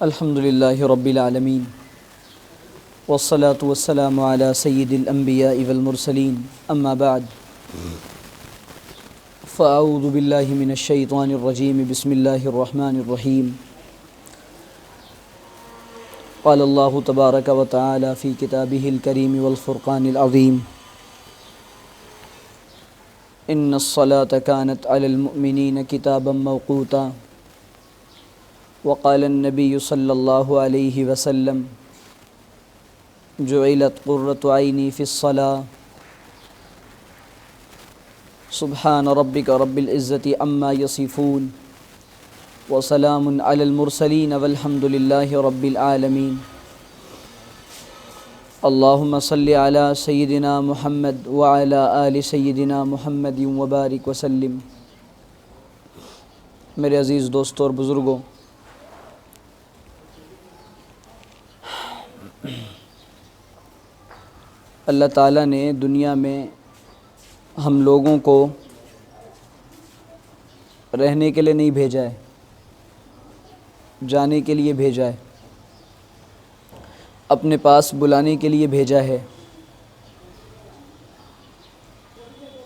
الحمد للہ رب العالمین والصلاة والسلام علی سید الانبیاء والمرسلین اما بعد فاعوذ باللہ من الشیطان الرجیم بسم اللہ الرحمن الرحیم قال اللہ تبارک و تعالی فی کتابہ الکریم والفرقان العظیم ان الصلاة كانت علی المؤمنین کتابا موقوتا وقال النبی صلی اللہ علیہ وسلم جعلت قرۃ عینی فی الصلاة سبحان ربک رب العزۃ عما یصفون وسلام علی المرسلین والحمد للہ رب العالمین اللہم صلی علی سیدنا محمد وعلی آل سیدنا محمد وبارک وسلم۔ میرے عزیز دوستوں اور بزرگوں، اللہ تعالیٰ نے دنیا میں ہم لوگوں کو رہنے کے لیے نہیں بھیجا ہے، جانے کے لیے بھیجا ہے، اپنے پاس بلانے کے لیے بھیجا ہے۔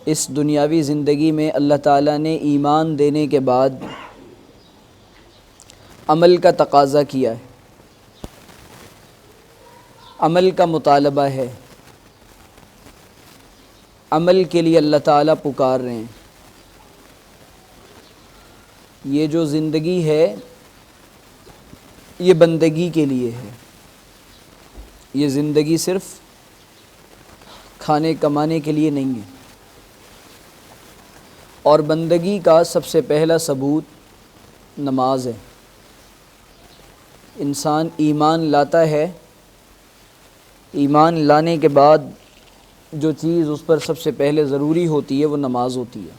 اس دنیاوی زندگی میں اللہ تعالیٰ نے ایمان دینے کے بعد عمل کا تقاضا کیا ہے، عمل کا مطالبہ ہے، عمل کے لیے اللہ تعالیٰ پکار رہے ہیں۔ یہ جو زندگی ہے یہ بندگی کے لیے ہے، یہ زندگی صرف کھانے کمانے کے لیے نہیں ہے، اور بندگی کا سب سے پہلا ثبوت نماز ہے۔ انسان ایمان لاتا ہے، ایمان لانے کے بعد جو چیز اس پر سب سے پہلے ضروری ہوتی ہے وہ نماز ہوتی ہے۔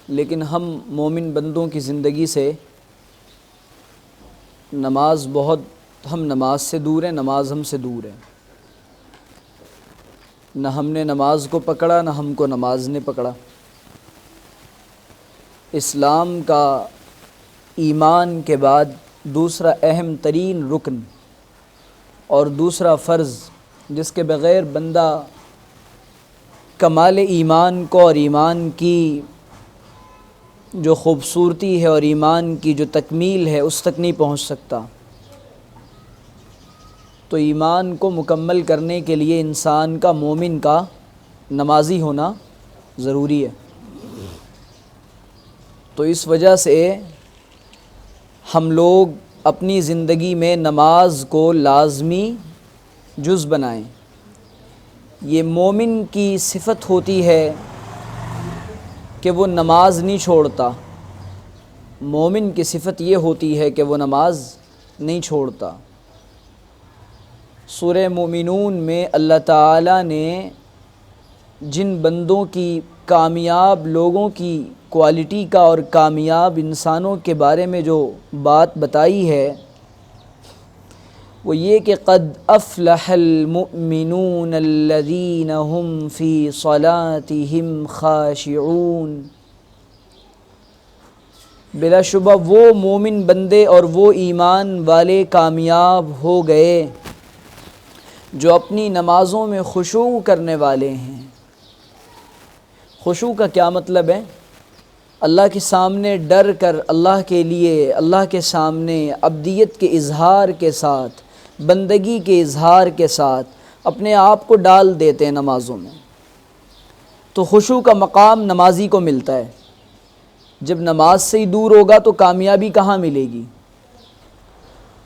لیکن ہم مومن بندوں کی زندگی سے ہم نماز سے دور ہیں، نماز ہم سے دور ہے۔ نہ ہم نے نماز کو پکڑا، نہ ہم کو نماز نے پکڑا۔ اسلام کا ایمان کے بعد دوسرا اہم ترین رکن اور دوسرا فرض جس کے بغیر بندہ کمال ایمان کو اور ایمان کی جو خوبصورتی ہے اور ایمان کی جو تکمیل ہے اس تک نہیں پہنچ سکتا، تو ایمان کو مکمل کرنے کے لیے انسان کا، مومن کا نمازی ہونا ضروری ہے۔ تو اس وجہ سے ہم لوگ اپنی زندگی میں نماز کو لازمی جز بنائیں۔ یہ مومن کی صفت ہوتی ہے کہ وہ نماز نہیں چھوڑتا، مومن کی صفت یہ ہوتی ہے کہ وہ نماز نہیں چھوڑتا۔ سورہ مومنون میں اللہ تعالیٰ نے جن بندوں کی، کامیاب لوگوں کی کوالٹی کا اور کامیاب انسانوں کے بارے میں جو بات بتائی ہے وہ یہ کہ قد افلح المؤمنون الذین هم فی صلاتهم خاشعون، بلا شبہ وہ مومن بندے اور وہ ایمان والے کامیاب ہو گئے جو اپنی نمازوں میں خشوع کرنے والے ہیں۔ خشوع کا کیا مطلب ہے؟ اللہ کے سامنے ڈر کر، اللہ کے لیے، اللہ کے سامنے عبدیت کے اظہار کے ساتھ، بندگی کے اظہار کے ساتھ اپنے آپ کو ڈال دیتے ہیں نمازوں میں، تو خشوع کا مقام نمازی کو ملتا ہے۔ جب نماز سے ہی دور ہوگا تو کامیابی کہاں ملے گی؟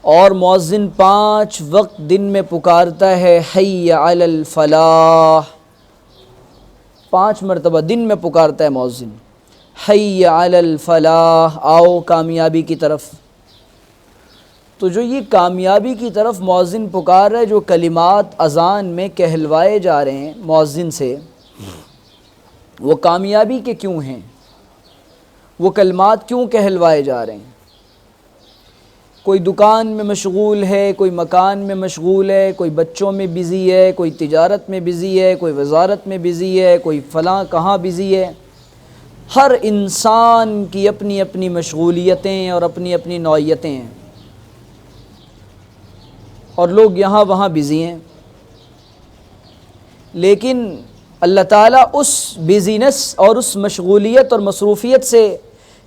اور مؤذن 5 وقت دن میں پکارتا ہے حی علی الفلاح، 5 مرتبہ دن میں پکارتا ہے مؤذن، حی علی الفلاح، آؤ کامیابی کی طرف۔ تو جو یہ کامیابی کی طرف مؤذن پکار رہا ہے، جو کلمات اذان میں کہلوائے جا رہے ہیں مؤذن سے، وہ کامیابی کے کیوں ہیں؟ وہ کلمات کیوں کہلوائے جا رہے ہیں؟ کوئی دکان میں مشغول ہے، کوئی مکان میں مشغول ہے، کوئی بچوں میں بزی ہے، کوئی تجارت میں بزی ہے، کوئی وزارت میں بزی ہے، کوئی فلاں کہاں بزی ہے، ہر انسان کی اپنی اپنی مشغولیتیں اور اپنی اپنی نوعیتیں ہیں، اور لوگ یہاں وہاں بزی ہیں، لیکن اللہ تعالیٰ اس بزینس اور اس مشغولیت اور مصروفیت سے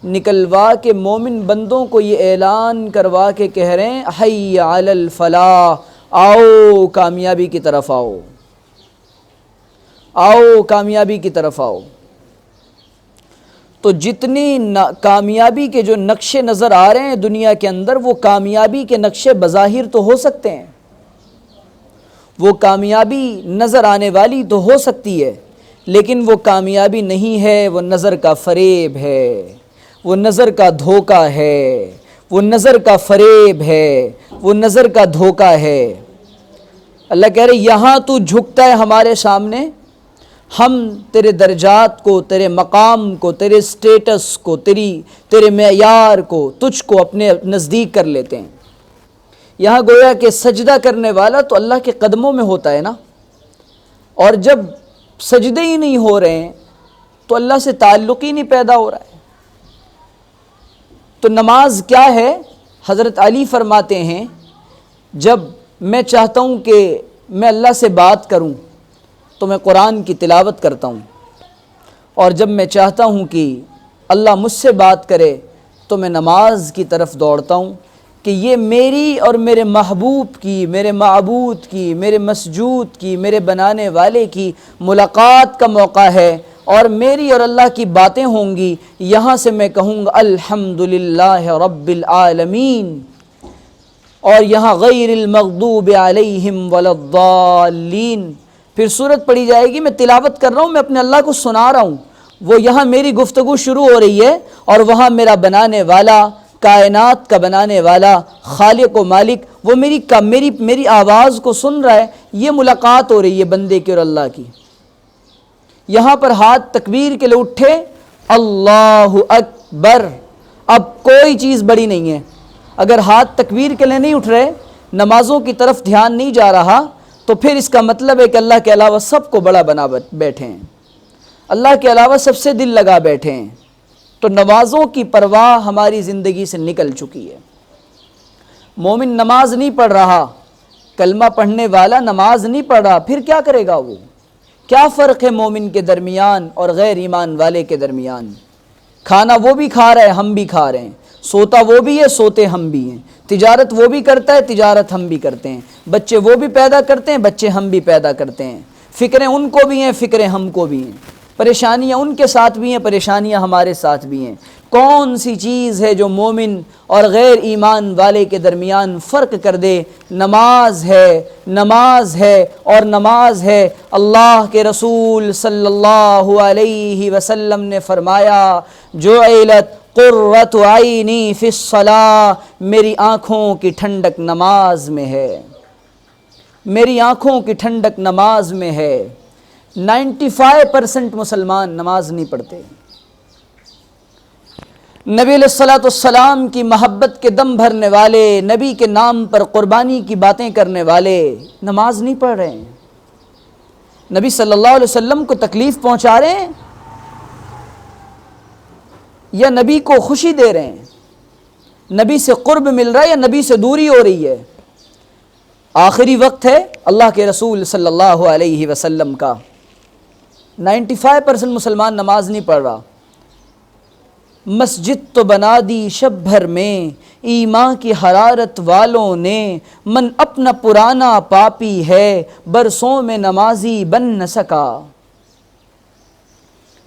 نکلوا کے مومن بندوں کو یہ اعلان کروا کے کہہ رہے ہیں حی علی الفلاح، آؤ کامیابی کی طرف آؤ، آؤ کامیابی کی طرف آؤ۔ تو جتنی کامیابی کے جو نقشے نظر آ رہے ہیں دنیا کے اندر، وہ کامیابی کے نقشے بظاہر تو ہو سکتے ہیں، وہ کامیابی نظر آنے والی تو ہو سکتی ہے، لیکن وہ کامیابی نہیں ہے، وہ نظر کا فریب ہے، وہ نظر کا دھوکہ ہے، وہ نظر کا فریب ہے، وہ نظر کا دھوکہ ہے۔ اللہ کہہ رہے یہاں تو جھکتا ہے ہمارے سامنے، ہم تیرے درجات کو، تیرے مقام کو، تیرے سٹیٹس کو، تیرے معیار کو، تجھ کو اپنے نزدیک کر لیتے ہیں۔ یہاں گویا کہ سجدہ کرنے والا تو اللہ کے قدموں میں ہوتا ہے نا، اور جب سجدے ہی نہیں ہو رہے ہیں تو اللہ سے تعلق ہی نہیں پیدا ہو رہا ہے۔ تو نماز کیا ہے؟ حضرت علی فرماتے ہیں جب میں چاہتا ہوں کہ میں اللہ سے بات کروں تو میں قرآن کی تلاوت کرتا ہوں، اور جب میں چاہتا ہوں کہ اللہ مجھ سے بات کرے تو میں نماز کی طرف دوڑتا ہوں، کہ یہ میری اور میرے محبوب کی، میرے معبود کی، میرے مسجود کی، میرے بنانے والے کی ملاقات کا موقع ہے، اور میری اور اللہ کی باتیں ہوں گی۔ یہاں سے میں کہوں گا الحمدللہ رب العالمین، اور یہاں غیر المغضوب علیہم ولا الضالین، پھر سورت پڑھی جائے گی، میں تلاوت کر رہا ہوں، میں اپنے اللہ کو سنا رہا ہوں، وہ یہاں میری گفتگو شروع ہو رہی ہے، اور وہاں میرا بنانے والا، کائنات کا بنانے والا، خالق و مالک، وہ میری آواز کو سن رہا ہے۔ یہ ملاقات ہو رہی ہے بندے کی اور اللہ کی۔ یہاں پر ہاتھ تکبیر کے لیے اٹھے، اللہ اکبر، اب کوئی چیز بڑی نہیں ہے۔ اگر ہاتھ تکبیر کے لیے نہیں اٹھ رہے، نمازوں کی طرف دھیان نہیں جا رہا، تو پھر اس کا مطلب ہے کہ اللہ کے علاوہ سب کو بڑا بنا بیٹھے ہیں، اللہ کے علاوہ سب سے دل لگا بیٹھے ہیں۔ تو نمازوں کی پرواہ ہماری زندگی سے نکل چکی ہے۔ مومن نماز نہیں پڑھ رہا، کلمہ پڑھنے والا نماز نہیں پڑھ رہا، پھر کیا کرے گا وہ؟ کیا فرق ہے مومن کے درمیان اور غیر ایمان والے کے درمیان؟ کھانا وہ بھی کھا رہا ہے، ہم بھی کھا رہے ہیں، سوتا وہ بھی ہے، سوتے ہم بھی ہیں، تجارت وہ بھی کرتا ہے، تجارت ہم بھی کرتے ہیں، بچے وہ بھی پیدا کرتے ہیں، بچے ہم بھی پیدا کرتے ہیں، فکریں ان کو بھی ہیں، فکریں ہم کو بھی ہیں، پریشانیاں ان کے ساتھ بھی ہیں، پریشانیاں ہمارے ساتھ بھی ہیں۔ کون سی چیز ہے جو مومن اور غیر ایمان والے کے درمیان فرق کر دے؟ نماز ہے، نماز ہے، اور نماز ہے۔ اللہ کے رسول صلی اللہ علیہ وسلم نے فرمایا جعلت قرۃ عینی فی الصلاۃ، میری آنکھوں کی ٹھنڈک نماز میں ہے، میری آنکھوں کی ٹھنڈک نماز میں ہے۔ 95% مسلمان نماز نہیں پڑھتے۔ نبی علیہ الصلوۃ والسلام کی محبت کے دم بھرنے والے، نبی کے نام پر قربانی کی باتیں کرنے والے نماز نہیں پڑھ رہے ہیں، نبی صلی اللہ علیہ وسلم کو تکلیف پہنچا رہے ہیں یا نبی کو خوشی دے رہے ہیں؟ نبی سے قرب مل رہا ہے یا نبی سے دوری ہو رہی ہے؟ آخری وقت ہے اللہ کے رسول صلی اللہ علیہ وسلم کا، 95% مسلمان نماز نہیں پڑھ رہا۔ مسجد تو بنا دی شب بھر میں ایمان کی حرارت والوں نے، من اپنا پرانا پاپی ہے برسوں میں نمازی بن نہ سکا۔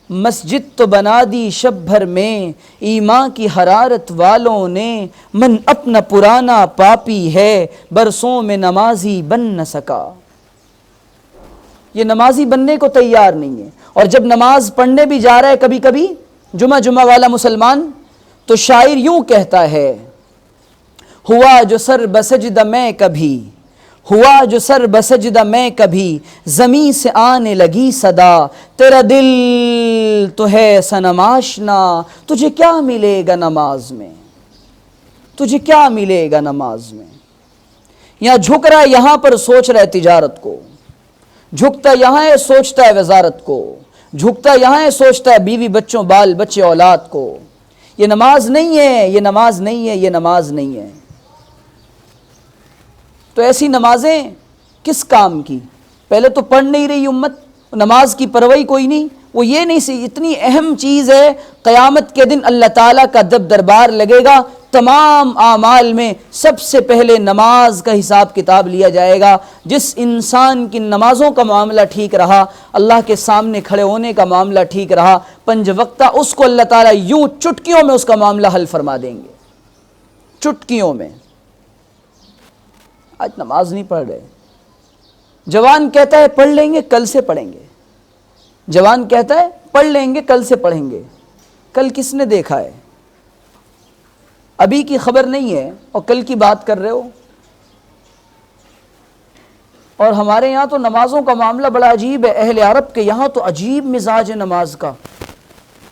مسجد تو بنا دی شب بھر میں ایمان کی حرارت والوں نے، من اپنا پرانا پاپی ہے برسوں میں نمازی بن نہ سکا۔ یہ نمازی بننے کو تیار نہیں ہے، اور جب نماز پڑھنے بھی جا رہا ہے کبھی کبھی جمعہ والا مسلمان، تو شاعر یوں کہتا ہے، ہوا جو سر بسجدہ میں کبھی، ہوا جو سر بسجدہ میں کبھی، زمیں سے آنے لگی صدا، تیرا دل تو ہے صنم آشنا، تجھے کیا ملے گا نماز میں، تجھے کیا ملے گا نماز میں۔ یہاں جھک رہا ہے، یہاں پر سوچ رہا ہے تجارت کو، جھکتا یہاں ہے، سوچتا ہے وزارت کو، جھکتا یہاں ہے، سوچتا ہے بیوی بچوں بال بچے اولاد کو۔ یہ نماز نہیں ہے، یہ نماز نہیں ہے، یہ نماز نہیں ہے۔ تو ایسی نمازیں کس کام کی؟ پہلے تو پڑھ نہیں رہی امت، نماز کی پرواہی کوئی نہیں۔ وہ یہ نہیں سی، اتنی اہم چیز ہے، قیامت کے دن اللہ تعالیٰ کا جب دربار لگے گا، تمام اعمال میں سب سے پہلے نماز کا حساب کتاب لیا جائے گا۔ جس انسان کی نمازوں کا معاملہ ٹھیک رہا، اللہ کے سامنے کھڑے ہونے کا معاملہ ٹھیک رہا، 5 وقتہ، اس کو اللہ تعالیٰ یوں چٹکیوں میں اس کا معاملہ حل فرما دیں گے، چٹکیوں میں۔ آج نماز نہیں پڑھ رہے۔ جوان کہتا ہے پڑھ لیں گے، کل سے پڑھیں گے۔ جوان کہتا ہے پڑھ لیں گے، کل سے پڑھیں گے۔ کل کس نے دیکھا ہے؟ ابھی کی خبر نہیں ہے اور کل کی بات کر رہے ہو۔ اور ہمارے یہاں تو نمازوں کا معاملہ بڑا عجیب ہے، اہل عرب کے یہاں تو عجیب مزاج ہے نماز کا۔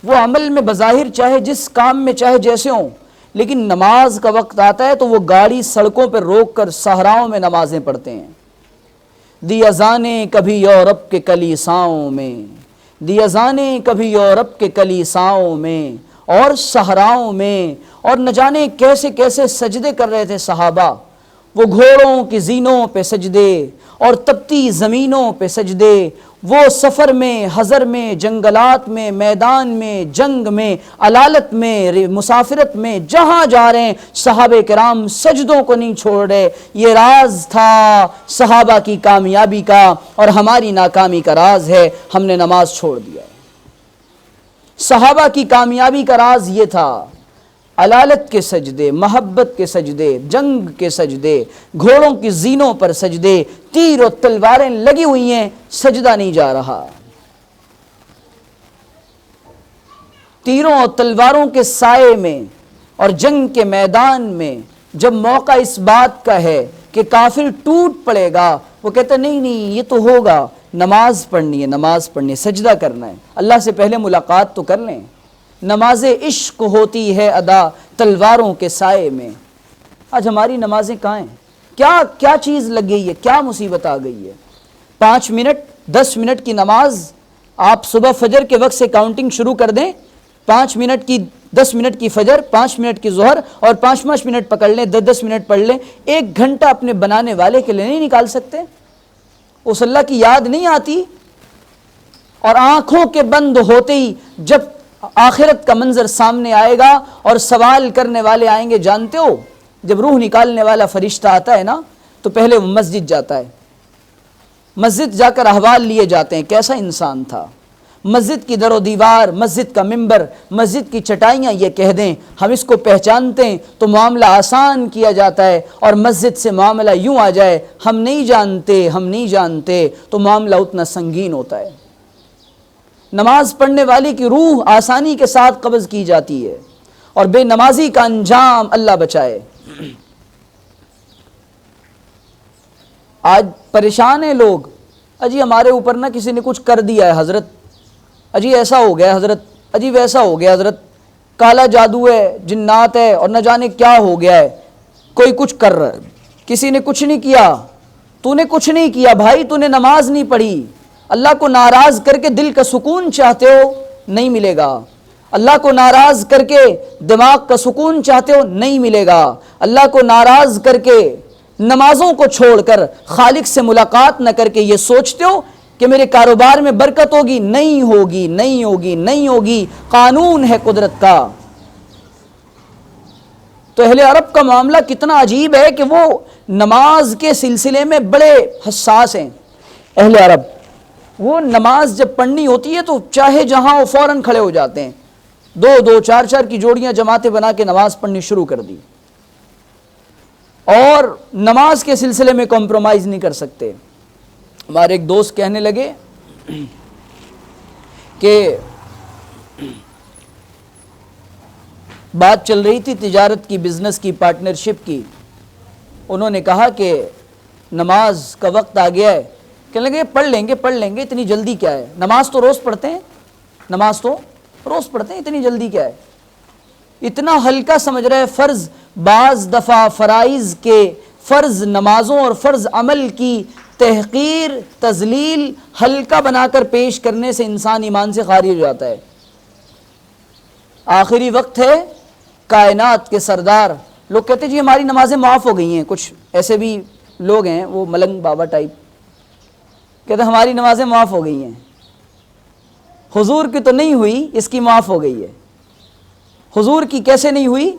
وہ عمل میں بظاہر چاہے جس کام میں چاہے جیسے ہوں، لیکن نماز کا وقت آتا ہے تو وہ گاڑی سڑکوں پہ روک کر صحراؤں میں نمازیں پڑھتے ہیں۔ دی اذانیں کبھی یورپ کے کلیساؤں میں، دی اذانیں کبھی یورپ کے کلیساؤں میں اور صحراؤں میں، اور نہ جانے کیسے کیسے سجدے کر رہے تھے صحابہ۔ وہ گھوڑوں کی زینوں پہ سجدے اور تپتی زمینوں پہ سجدے، وہ سفر میں، حضر میں، جنگلات میں، میدان میں، جنگ میں، علالت میں، مسافرت میں، جہاں جا رہے ہیں صحابہ کرام سجدوں کو نہیں چھوڑ رہے۔ یہ راز تھا صحابہ کی کامیابی کا، اور ہماری ناکامی کا راز ہے ہم نے نماز چھوڑ دیا۔ صحابہ کی کامیابی کا راز یہ تھا، علالت کے سجدے، محبت کے سجدے، جنگ کے سجدے، گھوڑوں کی زینوں پر سجدے، تیر و تلواریں لگی ہوئی ہیں، سجدہ نہیں جا رہا۔ تیروں اور تلواروں کے سائے میں اور جنگ کے میدان میں جب موقع اس بات کا ہے کہ کافر ٹوٹ پڑے گا، وہ کہتا نہیں نہیں یہ تو ہوگا، نماز پڑھنی ہے، نماز پڑھنی ہے، سجدہ کرنا ہے، اللہ سے پہلے ملاقات تو کر لیں۔ نماز عشق ہوتی ہے ادا تلواروں کے سائے میں۔ آج ہماری نمازیں کہاں ہیں؟ کیا چیز لگ گئی ہے؟ کیا مصیبت آ گئی ہے؟ 5 منٹ 10 منٹ کی نماز آپ صبح فجر کے وقت سے کاؤنٹنگ شروع کر دیں، 5 منٹ کی 10 منٹ کی فجر، 5 منٹ کی ظہر، اور 5 منٹ پکڑ لیں، 10 منٹ پڑھ لیں۔ 1 گھنٹہ اپنے بنانے والے کے لیے نہیں نکال سکتے؟ اس اللہ کی یاد نہیں آتی؟ اور آنکھوں کے بند ہوتے ہی جب آخرت کا منظر سامنے آئے گا اور سوال کرنے والے آئیں گے، جانتے ہو جب روح نکالنے والا فرشتہ آتا ہے نا تو پہلے وہ مسجد جاتا ہے، مسجد جا کر احوال لیے جاتے ہیں، کیسا انسان تھا۔ مسجد کی در و دیوار، مسجد کا ممبر، مسجد کی چٹائیاں یہ کہہ دیں ہم اس کو پہچانتے ہیں تو معاملہ آسان کیا جاتا ہے، اور مسجد سے معاملہ یوں آ جائے ہم نہیں جانتے، ہم نہیں جانتے، تو معاملہ اتنا سنگین ہوتا ہے۔ نماز پڑھنے والے کی روح آسانی کے ساتھ قبض کی جاتی ہے، اور بے نمازی کا انجام اللہ بچائے۔ آج پریشان ہیں لوگ، اجی ہمارے اوپر نہ کسی نے کچھ کر دیا ہے حضرت، اجی ایسا ہو گیا حضرت، اجی ویسا ہو گیا حضرت، کالا جادو ہے، جنات ہے، اور نہ جانے کیا ہو گیا ہے، کوئی کچھ کر رہا ہے۔ کسی نے کچھ نہیں کیا، تو نے کچھ نہیں کیا بھائی، تو نے نماز نہیں پڑھی۔ اللہ کو ناراض کر کے دل کا سکون چاہتے ہو، نہیں ملے گا۔ اللہ کو ناراض کر کے دماغ کا سکون چاہتے ہو، نہیں ملے گا۔ اللہ کو ناراض کر کے نمازوں کو چھوڑ کر خالق سے ملاقات نہ کر کے یہ سوچتے ہو کہ میرے کاروبار میں برکت ہوگی، نہیں ہوگی، نہیں ہوگی، نہیں ہوگی۔ قانون ہے قدرت کا۔ تو اہل عرب کا معاملہ کتنا عجیب ہے کہ وہ نماز کے سلسلے میں بڑے حساس ہیں۔ اہل عرب وہ نماز جب پڑھنی ہوتی ہے تو چاہے جہاں وہ فوراً کھڑے ہو جاتے ہیں، 2 4 کی جوڑیاں جماعتیں بنا کے نماز پڑھنی شروع کر دی، اور نماز کے سلسلے میں کمپرومائز نہیں کر سکتے۔ ہمارے ایک دوست کہنے لگے کہ بات چل رہی تھی تجارت کی، بزنس کی، پارٹنرشپ کی، انہوں نے کہا کہ نماز کا وقت آ گیا ہے، کہنے لگے پڑھ لیں گے اتنی جلدی کیا ہے، نماز تو روز پڑھتے ہیں، نماز تو روز پڑھتے ہیں، اتنی جلدی کیا ہے۔ اتنا ہلکا سمجھ رہے فرض، بعض دفعہ فرائض کے، فرض نمازوں اور فرض عمل کی تحقیر، تذلیل، ہلکا بنا کر پیش کرنے سے انسان ایمان سے خارج ہو جاتا ہے۔ آخری وقت ہے، کائنات کے سردار لوگ کہتے ہیں جی ہماری نمازیں معاف ہو گئی ہیں، کچھ ایسے بھی لوگ ہیں وہ ملنگ بابا ٹائپ، کہتے ہیں ہماری نمازیں معاف ہو گئی ہیں، حضور کی تو نہیں ہوئی، اس کی معاف ہو گئی ہے۔ حضور کی کیسے نہیں ہوئی؟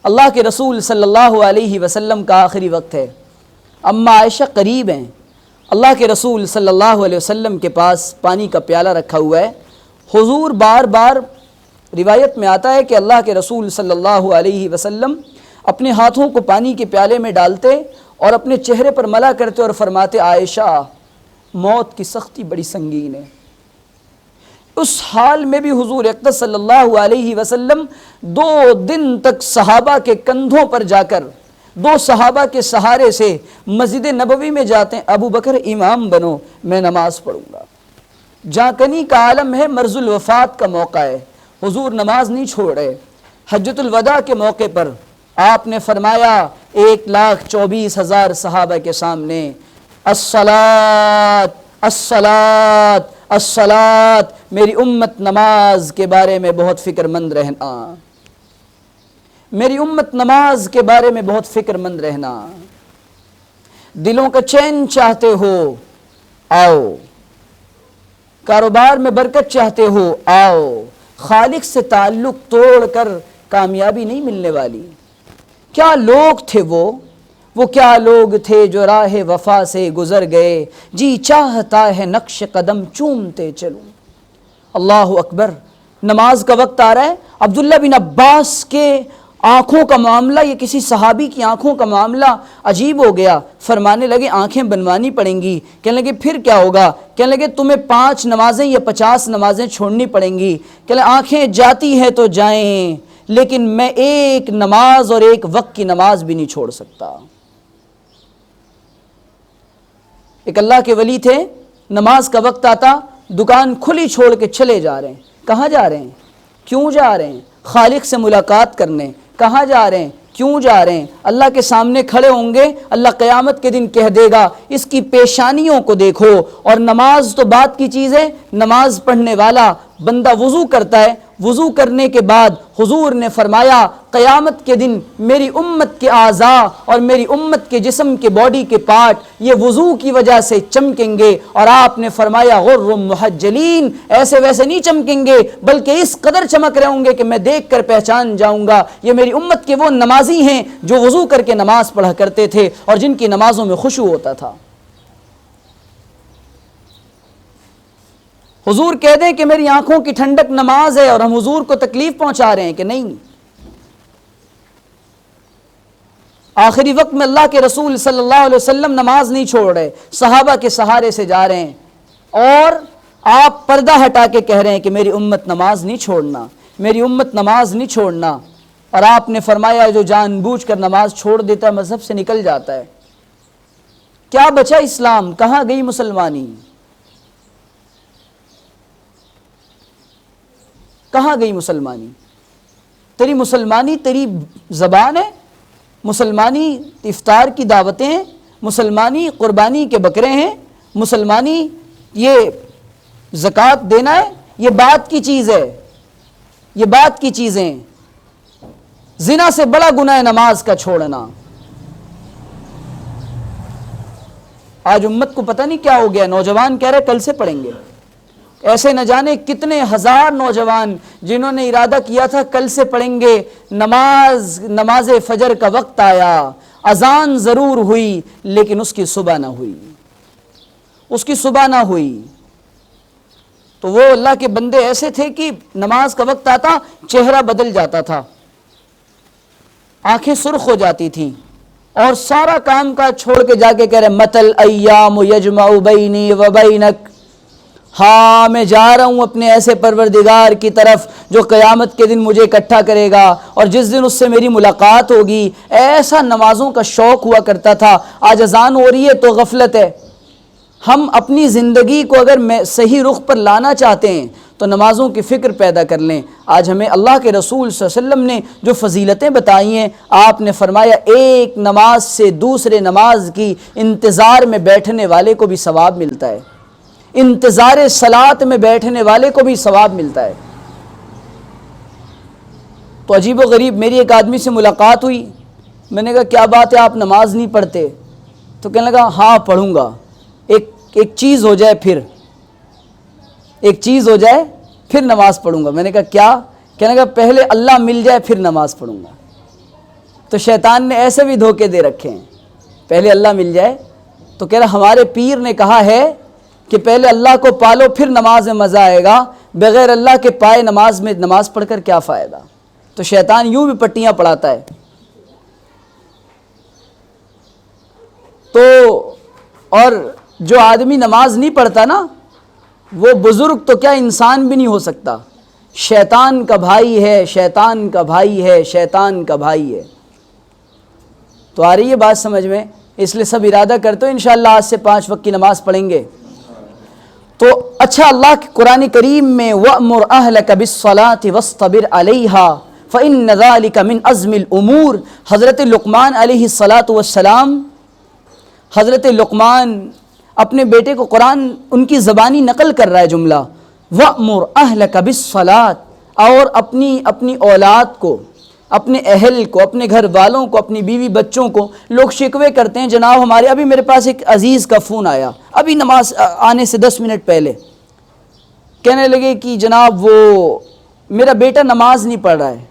اللہ کے رسول صلی اللہ علیہ وسلم کا آخری وقت ہے، اماں عائشہ قریب ہیں، اللہ کے رسول صلی اللہ علیہ وسلم کے پاس پانی کا پیالہ رکھا ہوا ہے، حضور بار بار روایت میں آتا ہے کہ اللہ کے رسول صلی اللہ علیہ وسلم اپنے ہاتھوں کو پانی کے پیالے میں ڈالتے اور اپنے چہرے پر ملا کرتے اور فرماتے عائشہ موت کی سختی بڑی سنگین ہے۔ اس حال میں بھی حضور اقدس صلی اللہ علیہ وسلم 2 دن تک صحابہ کے کندھوں پر جا کر 2 صحابہ کے سہارے سے مسجد نبوی میں جاتے ہیں، ابو بکر امام بنو میں نماز پڑھوں گا۔ جانکنی کا عالم ہے، مرض الوفات کا موقع ہے، حضور نماز نہیں چھوڑ رہے۔ حجۃ الوداع کے موقع پر آپ نے فرمایا 1,24,000 صحابہ کے سامنے الصلاۃ الصلاۃ الصلاۃ، میری امت نماز کے بارے میں بہت فکر مند رہنا، میری امت نماز کے بارے میں بہت فکر مند رہنا، دلوں کا چین چاہتے ہو آؤ، کاروبار میں برکت چاہتے ہو آؤ، خالق سے تعلق توڑ کر کامیابی نہیں ملنے والی۔ کیا لوگ تھے وہ کیا لوگ تھے جو راہ وفا سے گزر گئے، جی چاہتا ہے نقش قدم چومتے چلوں۔ اللہ اکبر، نماز کا وقت آ رہا ہے۔ عبداللہ بن عباس کے آنکھوں کا معاملہ، یہ کسی صحابی کی آنکھوں کا معاملہ عجیب ہو گیا، فرمانے لگے آنکھیں بنوانی پڑیں گی۔ کہنے لگے پھر کیا ہوگا؟ کہنے لگے تمہیں 5 نمازیں یا 50 نمازیں چھوڑنی پڑیں گی۔ کہنے لگے آنکھیں جاتی ہیں تو جائیں، لیکن میں ایک نماز اور ایک وقت کی نماز بھی نہیں چھوڑ سکتا۔ ایک اللہ کے ولی تھے، نماز کا وقت آتا دکان کھلی چھوڑ کے چلے جا رہے ہیں۔ کہاں جا رہے ہیں؟ کیوں جا رہے ہیں؟ خالق سے ملاقات کرنے۔ کہاں جا رہے ہیں؟ کیوں جا رہے ہیں؟ اللہ کے سامنے کھڑے ہوں گے، اللہ قیامت کے دن کہہ دے گا اس کی پیشانیوں کو دیکھو۔ اور نماز تو بات کی چیز ہے، نماز پڑھنے والا بندہ وضو کرتا ہے، وضو کرنے کے بعد حضور نے فرمایا قیامت کے دن میری امت کے اعضاء اور میری امت کے جسم کے باڈی کے پارٹ یہ وضو کی وجہ سے چمکیں گے، اور آپ نے فرمایا غر محجلین، ایسے ویسے نہیں چمکیں گے بلکہ اس قدر چمک رہے ہوں گے کہ میں دیکھ کر پہچان جاؤں گا یہ میری امت کے وہ نمازی ہیں جو وضو کر کے نماز پڑھا کرتے تھے اور جن کی نمازوں میں خشوع ہوتا تھا۔ حضور کہہ دیں کہ میری آنکھوں کی ٹھنڈک نماز ہے اور ہم حضور کو تکلیف پہنچا رہے ہیں کہ نہیں۔ آخری وقت میں اللہ کے رسول صلی اللہ علیہ وسلم نماز نہیں چھوڑ رہے، صحابہ کے سہارے سے جا رہے ہیں، اور آپ پردہ ہٹا کے کہہ رہے ہیں کہ میری امت نماز نہیں چھوڑنا، میری امت نماز نہیں چھوڑنا۔ اور آپ نے فرمایا جو جان بوجھ کر نماز چھوڑ دیتا ہے مذہب سے نکل جاتا ہے۔ کیا بچا اسلام؟ کہاں گئی مسلمانی؟ کہاں گئی مسلمانی؟ تیری مسلمانی تیری زبان ہے، مسلمانی افطار کی دعوتیں ہیں، مسلمانی قربانی کے بکرے ہیں، مسلمانی یہ زکوٰۃ دینا ہے، یہ بات کی چیز ہے، یہ بات کی چیزیں۔ زنا سے بڑا گناہ ہے نماز کا چھوڑنا۔ آج امت کو پتہ نہیں کیا ہو گیا، نوجوان کہہ رہے کل سے پڑھیں گے، ایسے نہ جانے کتنے ہزار نوجوان جنہوں نے ارادہ کیا تھا کل سے پڑھیں گے، نماز فجر کا وقت آیا، اذان ضرور ہوئی لیکن اس کی صبح نہ ہوئی، اس کی صبح نہ ہوئی۔ تو وہ اللہ کے بندے ایسے تھے کہ نماز کا وقت آتا چہرہ بدل جاتا تھا، آنکھیں سرخ ہو جاتی تھیں، اور سارا کام کا چھوڑ کے جا کے کہہ رہے متل ایام یجمع بینی و بینک، ہاں میں جا رہا ہوں اپنے ایسے پروردگار کی طرف جو قیامت کے دن مجھے اکٹھا کرے گا اور جس دن اس سے میری ملاقات ہوگی۔ ایسا نمازوں کا شوق ہوا کرتا تھا۔ آج اذان ہو رہی ہے تو غفلت ہے۔ ہم اپنی زندگی کو اگر صحیح رخ پر لانا چاہتے ہیں تو نمازوں کی فکر پیدا کر لیں۔ آج ہمیں اللہ کے رسول صلی اللہ علیہ وسلم نے جو فضیلتیں بتائی ہیں، آپ نے فرمایا ایک نماز سے دوسرے نماز کی انتظار میں بیٹھنے والے کو بھی ثواب ملتا ہے، انتظار صلاۃ میں بیٹھنے والے کو بھی ثواب ملتا ہے۔ تو عجیب و غریب میری ایک آدمی سے ملاقات ہوئی، میں نے کہا کیا بات ہے آپ نماز نہیں پڑھتے؟ تو کہنے لگا ہاں پڑھوں گا، ایک چیز ہو جائے پھر نماز پڑھوں گا۔ میں نے کہا کیا؟ کہنے لگا پہلے اللہ مل جائے پھر نماز پڑھوں گا۔ تو شیطان نے ایسے بھی دھوکے دے رکھے ہیں، پہلے اللہ مل جائے۔ تو کہہ رہا ہمارے پیر نے کہا ہے کہ پہلے اللہ کو پالو پھر نماز میں مزہ آئے گا، بغیر اللہ کے پائے نماز پڑھ کر کیا فائدہ؟ تو شیطان یوں بھی پٹیاں پڑھاتا ہے۔ تو اور جو آدمی نماز نہیں پڑھتا نا، وہ بزرگ تو کیا انسان بھی نہیں ہو سکتا، شیطان کا بھائی ہے، شیطان کا بھائی ہے، شیطان کا بھائی ہے۔ تو آ رہی ہے بات سمجھ میں؟ اس لیے سب ارادہ کرتے ہو انشاءاللہ آج سے 5 وقت کی نماز پڑھیں گے۔ تو اچھا اللہ کے قرآن کریم میں وَأْمُرْ أَهْلَكَ بِالصَّلَاةِ وَاصْطَبِرْ عَلَيْهَا فَإِنَّ ذَلِكَ مِنْ عَزْمِ الْأُمُورِ۔ حضرت لقمان علیہ السلام، حضرت لقمان اپنے بیٹے کو قرآن ان کی زبانی نقل کر رہا ہے جملہ، وَأْمُرْ أَهْلَكَ بِالصَّلَاةِ، اور اپنی اولاد کو، اپنے اہل کو، اپنے گھر والوں کو، اپنی بیوی بچوں کو۔ لوگ شکوے کرتے ہیں جناب ہمارے، ابھی میرے پاس ایک عزیز کا فون آیا ابھی نماز آنے سے 10 منٹ پہلے، کہنے لگے کہ جناب وہ میرا بیٹا نماز نہیں پڑھ رہا ہے۔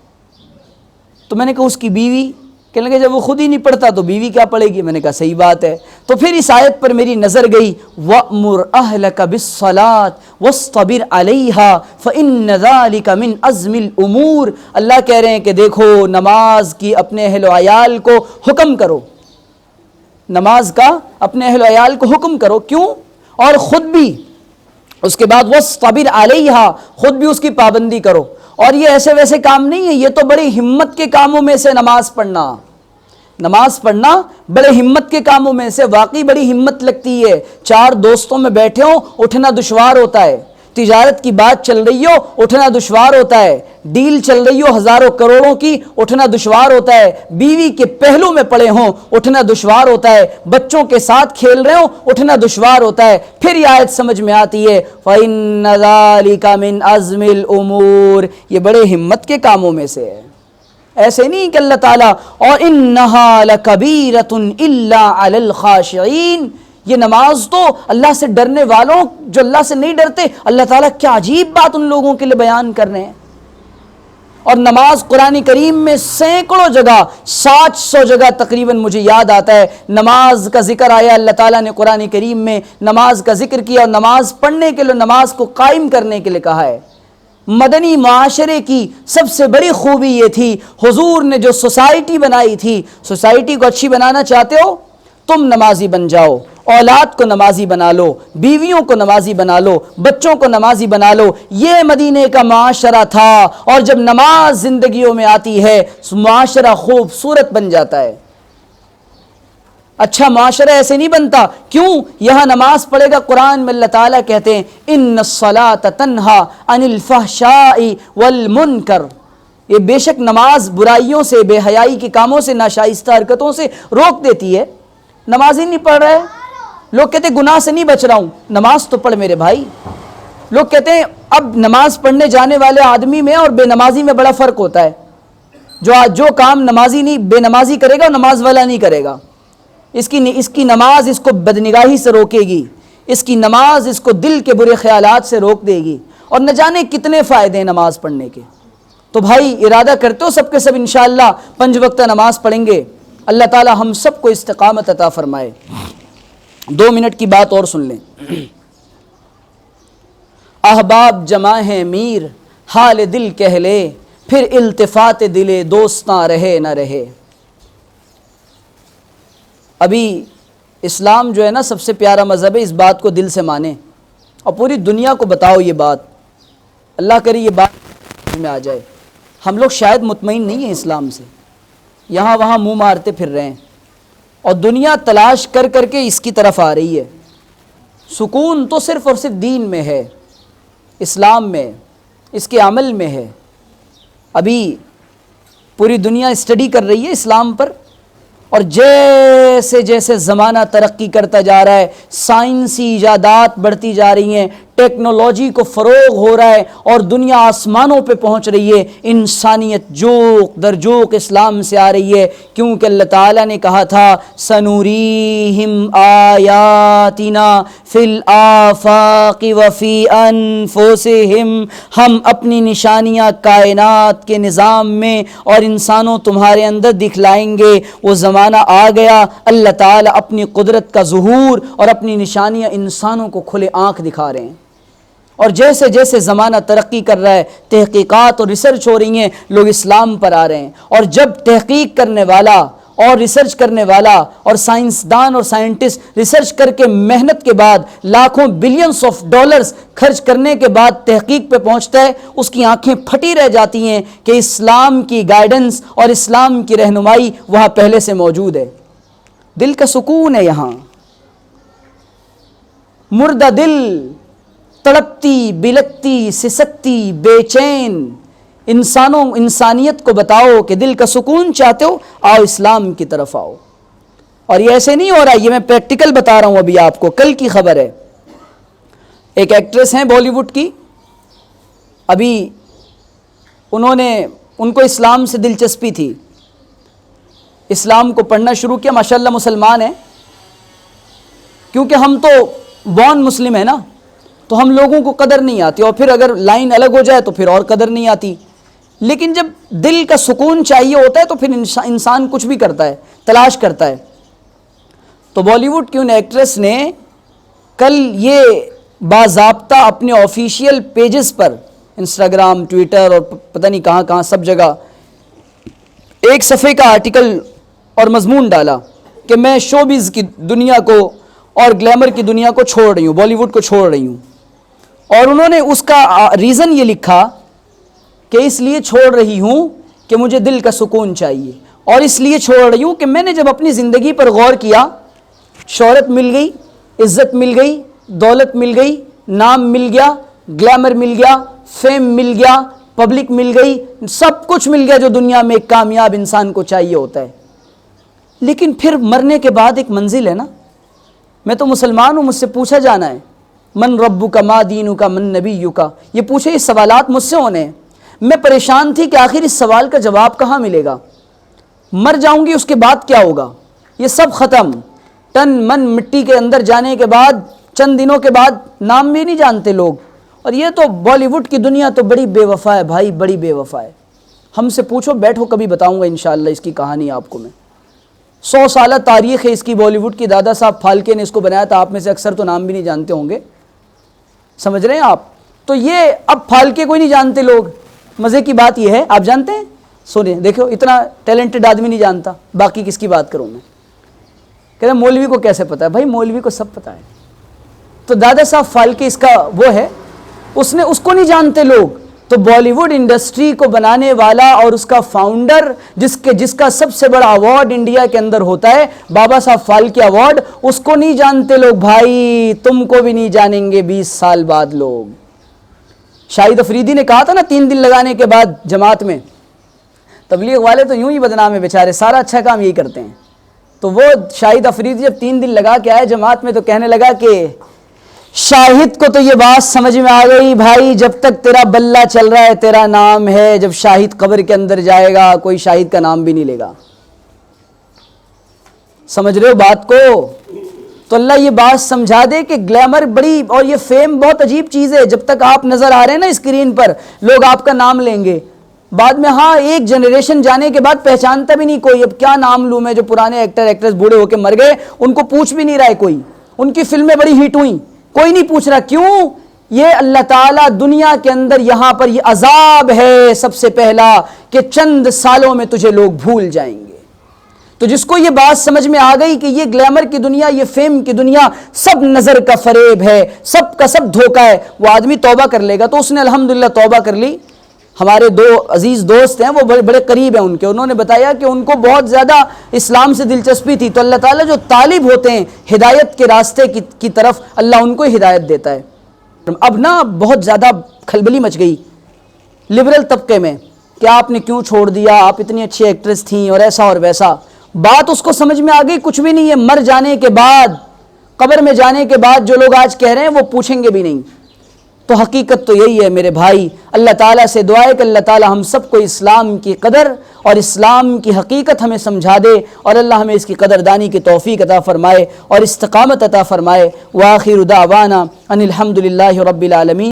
تو میں نے کہا اس کی بیوی؟ کہنے لگے جب وہ خود ہی نہیں پڑھتا تو بیوی کیا پڑھے گی؟ میں نے کہا صحیح بات ہے۔ تو پھر اس آیت پر میری نظر گئی، وَأْمُرْ أَهْلَكَ بِالصَّلَاةِ وَاصْطَبِرْ عَلَيْهَا فَإِنَّ ذَلِكَ مِنْ عَزْمِ الْأُمُورِ۔ اللہ کہہ رہے ہیں کہ دیکھو نماز کی اپنے اہل و عیال کو حکم کرو، نماز کا اپنے اہل و عیال کو حکم کرو، کیوں؟ اور خود بھی اس کے بعد وَاصْطَبِرْ عَلَيْهَا، خود بھی اس کی پابندی کرو۔ اور یہ ایسے ویسے کام نہیں ہے، یہ تو بڑی ہمت کے کاموں میں سے نماز پڑھنا بڑے ہمت کے کاموں میں سے، واقعی بڑی ہمت لگتی ہے۔ 4 دوستوں میں بیٹھے ہوں اٹھنا دشوار ہوتا ہے، تجارت کی بات چل رہی ہو اٹھنا دشوار ہوتا ہے، ڈیل چل رہی ہو ہزاروں کروڑوں کی اٹھنا دشوار ہوتا ہے، بیوی کے پہلو میں پڑے ہوں اٹھنا دشوار ہوتا ہے، بچوں کے ساتھ کھیل رہے ہوں اٹھنا دشوار ہوتا ہے۔ پھر یہ آیت سمجھ میں آتی ہے فَإِنَّ ذَلِكَ مِنْ عَزْمِ الْأُمُورِ، یہ بڑے ہمت کے کاموں میں سے ہے۔ ایسے نہیں کہ اللہ تعالیٰ اور اِنَّهَا لَكَبِيرَةٌ إِلَّا عَلَى الْخَاشِعِينَ، یہ نماز تو اللہ سے ڈرنے والوں، جو اللہ سے نہیں ڈرتے، اللہ تعالیٰ کیا عجیب بات ان لوگوں کے لیے بیان کر رہے ہیں۔ اور نماز قرآن کریم میں سینکڑوں جگہ، 700 جگہ تقریباً مجھے یاد آتا ہے نماز کا ذکر آیا، اللہ تعالیٰ نے قرآن کریم میں نماز کا ذکر کیا اور نماز پڑھنے کے لیے، نماز کو قائم کرنے کے لیے کہا ہے۔ مدنی معاشرے کی سب سے بڑی خوبی یہ تھی، حضور نے جو سوسائٹی بنائی تھی، سوسائٹی کو اچھی بنانا چاہتے ہو تم نمازی بن جاؤ، اولاد کو نمازی بنا لو، بیویوں کو نمازی بنا لو، بچوں کو نمازی بنا لو۔ یہ مدینے کا معاشرہ تھا، اور جب نماز زندگیوں میں آتی ہے معاشرہ خوبصورت بن جاتا ہے۔ اچھا معاشرہ ایسے نہیں بنتا، کیوں؟ یہاں نماز پڑھے گا، قرآن میں اللہ تعالیٰ کہتے ہیں ان الصلاۃ تنہا عن الفحشاء والمنکر، یہ بے شک نماز برائیوں سے، بے حیائی کے کاموں سے، ناشائستہ حرکتوں سے روک دیتی ہے۔ نماز ہی نہیں پڑھ رہے، لوگ کہتے ہیں گناہ سے نہیں بچ رہا ہوں، نماز تو پڑھ میرے بھائی۔ لوگ کہتے ہیں اب نماز پڑھنے جانے والے آدمی میں اور بے نمازی میں بڑا فرق ہوتا ہے، جو کام نمازی نہیں بے نمازی کرے گا نماز والا نہیں کرے گا، اس کی نماز اس کو بدنگاہی سے روکے گی، اس کی نماز اس کو دل کے برے خیالات سے روک دے گی، اور نہ جانے کتنے فائدے ہیں نماز پڑھنے کے۔ تو بھائی ارادہ کرتے ہو سب کے سب انشاءاللہ 5 وقت نماز پڑھیں گے، اللہ تعالی ہم سب کو استقامت عطا فرمائے۔ 2 منٹ کی بات اور سن لیں۔ احباب جمع ہیں میر، حال دل کہہ لے، پھر التفات دلے دوستاں رہے نہ رہے۔ ابھی اسلام جو ہے نا سب سے پیارا مذہب ہے، اس بات کو دل سے مانیں اور پوری دنیا کو بتاؤ یہ بات، اللہ کرے یہ بات میں آ جائے۔ ہم لوگ شاید مطمئن نہیں ہیں اسلام سے، یہاں وہاں منہ مارتے پھر رہے ہیں، اور دنیا تلاش کر کر کے اس کی طرف آ رہی ہے۔ سکون تو صرف اور صرف دین میں ہے، اسلام میں، اس کے عمل میں ہے۔ ابھی پوری دنیا اسٹڈی کر رہی ہے اسلام پر، اور جیسے جیسے زمانہ ترقی کرتا جا رہا ہے، سائنسی ایجادات بڑھتی جا رہی ہیں، ٹیکنالوجی کو فروغ ہو رہا ہے اور دنیا آسمانوں پہ پہنچ رہی ہے، انسانیت جوق در جوق اسلام سے آ رہی ہے، کیونکہ اللہ تعالیٰ نے کہا تھا سنوریہم آیاتنا فی الآفاق وفی انفسہم، ہم اپنی نشانیاں کائنات کے نظام میں اور انسانوں تمہارے اندر دکھلائیں گے۔ وہ زمانہ آ گیا، اللہ تعالیٰ اپنی قدرت کا ظہور اور اپنی نشانیاں انسانوں کو کھلے آنکھ دکھا رہے ہیں، اور جیسے جیسے زمانہ ترقی کر رہا ہے، تحقیقات اور ریسرچ ہو رہی ہیں، لوگ اسلام پر آ رہے ہیں۔ اور جب تحقیق کرنے والا اور ریسرچ کرنے والا اور سائنسدان اور سائنٹسٹ ریسرچ کر کے محنت کے بعد لاکھوں بلینز آف ڈالرز خرچ کرنے کے بعد تحقیق پہ پہنچتا ہے، اس کی آنکھیں پھٹی رہ جاتی ہیں کہ اسلام کی گائیڈنس اور اسلام کی رہنمائی وہاں پہلے سے موجود ہے۔ دل کا سکون ہے یہاں، مردہ دل، تڑپتی بلکتی سسکتی بے چین انسانیت کو بتاؤ کہ دل کا سکون چاہتے ہو، آؤ اسلام کی طرف آؤ۔ اور یہ ایسے نہیں ہو رہا، یہ میں پریکٹیکل بتا رہا ہوں ابھی آپ کو، کل کی خبر ہے۔ ایک ایکٹریس ہیں بالی ووڈ کی، ابھی ان کو اسلام سے دلچسپی تھی، اسلام کو پڑھنا شروع کیا، ماشاءاللہ مسلمان ہیں، کیونکہ ہم تو بورن مسلم ہیں نا، تو ہم لوگوں کو قدر نہیں آتی، اور پھر اگر لائن الگ ہو جائے تو پھر اور قدر نہیں آتی۔ لیکن جب دل کا سکون چاہیے ہوتا ہے تو پھر انسان کچھ بھی کرتا ہے، تلاش کرتا ہے۔ تو بالی ووڈ کی ان ایکٹریس نے کل یہ باضابطہ اپنے آفیشیل پیجز پر، انسٹاگرام، ٹویٹر اور پتہ نہیں کہاں کہاں سب جگہ، ایک صفحے کا آرٹیکل اور مضمون ڈالا کہ میں شوبز کی دنیا کو اور گلیمر کی دنیا کو چھوڑ رہی ہوں، بالی ووڈ کو چھوڑ رہی ہوں۔ اور انہوں نے اس کا ریزن یہ لکھا کہ اس لیے چھوڑ رہی ہوں کہ مجھے دل کا سکون چاہیے، اور اس لیے چھوڑ رہی ہوں کہ میں نے جب اپنی زندگی پر غور کیا، شہرت مل گئی، عزت مل گئی، دولت مل گئی، نام مل گیا، گلیمر مل گیا، فیم مل گیا، پبلک مل گئی، سب کچھ مل گیا جو دنیا میں ایک کامیاب انسان کو چاہیے ہوتا ہے، لیکن پھر مرنے کے بعد ایک منزل ہے نا۔ میں تو مسلمان ہوں، مجھ سے پوچھا جانا ہے من ربک ما دینک من نبیک، یہ پوچھے، یہ سوالات مجھ سے ہونے ہیں۔ میں پریشان تھی کہ آخر اس سوال کا جواب کہاں ملے گا، مر جاؤں گی اس کے بعد کیا ہوگا، یہ سب ختم، تن من مٹی کے اندر جانے کے بعد چند دنوں کے بعد نام بھی نہیں جانتے لوگ۔ اور یہ تو بالی ووڈ کی دنیا تو بڑی بے وفا ہے بھائی، بڑی بے وفا ہے۔ ہم سے پوچھو، بیٹھو کبھی بتاؤں گا انشاءاللہ اس کی کہانی آپ کو میں۔ 100 سالہ تاریخ ہے اس کی بالی ووڈ کی، دادا صاحب پھالکے نے اس کو بنایا تھا، آپ میں سے اکثر تو نام بھی نہیں جانتے ہوں گے، سمجھ رہے ہیں آپ؟ تو یہ اب پھالکے کوئی نہیں جانتے لوگ، مزے کی بات یہ ہے، آپ جانتے ہیں؟ سنیں دیکھو، اتنا ٹیلنٹڈ آدمی نہیں جانتا، باقی کس کی بات کروں میں؟ کہتے ہیں مولوی کو کیسے پتا ہے؟ بھائی مولوی کو سب پتا ہے۔ تو دادا صاحب پھالکے اس کا وہ ہے، اس کو نہیں جانتے لوگ۔ تو بالی ووڈ انڈسٹری کو بنانے والا اور اس کا فاؤنڈر، جس کا سب سے بڑا ایوارڈ انڈیا کے اندر ہوتا ہے، بابا صاحب پھالکے ایوارڈ، اس کو نہیں جانتے لوگ بھائی، تم کو بھی نہیں جانیں گے 20 سال بعد لوگ۔ شاہد افریدی نے کہا تھا نا 3 دن لگانے کے بعد جماعت میں، تبلیغ والے تو یوں ہی بدنام ہے بیچارے، سارا اچھا کام یہی کرتے ہیں۔ تو وہ شاہد افریدی جب 3 دن لگا کے آئے جماعت میں تو کہنے لگا کہ شاہد کو تو یہ بات سمجھ میں آ گئی بھائی، جب تک تیرا بلہ چل رہا ہے تیرا نام ہے، جب شاہد قبر کے اندر جائے گا کوئی شاہد کا نام بھی نہیں لے گا۔ سمجھ رہے ہو بات کو؟ تو اللہ یہ بات سمجھا دے کہ گلیمر بڑی اور یہ فیم بہت عجیب چیز ہے، جب تک آپ نظر آ رہے ہیں نا اسکرین پر لوگ آپ کا نام لیں گے، بعد میں ہاں ایک جنریشن جانے کے بعد پہچانتا بھی نہیں کوئی، اب کیا نام لوں میں؟ جو پرانے ایکٹر ایکٹریس بوڑھے ہو کے مر گئے ان کو پوچھ بھی نہیں رہا ہے کوئی، ان کی فلمیں بڑی ہٹ ہوئیں، کوئی نہیں پوچھ رہا، کیوں؟ یہ اللہ تعالیٰ دنیا کے اندر یہاں پر یہ عذاب ہے سب سے پہلا کہ چند سالوں میں تجھے لوگ بھول جائیں گے۔ تو جس کو یہ بات سمجھ میں آ گئی کہ یہ گلیمر کی دنیا، یہ فیم کی دنیا سب نظر کا فریب ہے، سب کا سب دھوکہ ہے، وہ آدمی توبہ کر لے گا۔ تو اس نے الحمدللہ توبہ کر لی۔ ہمارے 2 عزیز دوست ہیں، وہ بڑے قریب ہیں ان کے، انہوں نے بتایا کہ ان کو بہت زیادہ اسلام سے دلچسپی تھی، تو اللہ تعالیٰ جو طالب ہوتے ہیں ہدایت کے راستے کی طرف، اللہ ان کو ہدایت دیتا ہے۔ اب نا بہت زیادہ کھلبلی مچ گئی لبرل طبقے میں کہ آپ نے کیوں چھوڑ دیا، آپ اتنی اچھی ایکٹریس تھیں اور ایسا اور ویسا۔ بات اس کو سمجھ میں آ گئی کچھ بھی نہیں ہے، مر جانے کے بعد، قبر میں جانے کے بعد جو لوگ آج کہہ رہے ہیں وہ پوچھیں گے بھی نہیں۔ تو حقیقت تو یہی ہے میرے بھائی، اللہ تعالیٰ سے دعا ہے کہ اللہ تعالیٰ ہم سب کو اسلام کی قدر اور اسلام کی حقیقت ہمیں سمجھا دے، اور اللہ ہمیں اس کی قدردانی کی توفیق عطا فرمائے اور استقامت عطا فرمائے۔ وآخر دعوانا ان الحمد للہ رب العالمین۔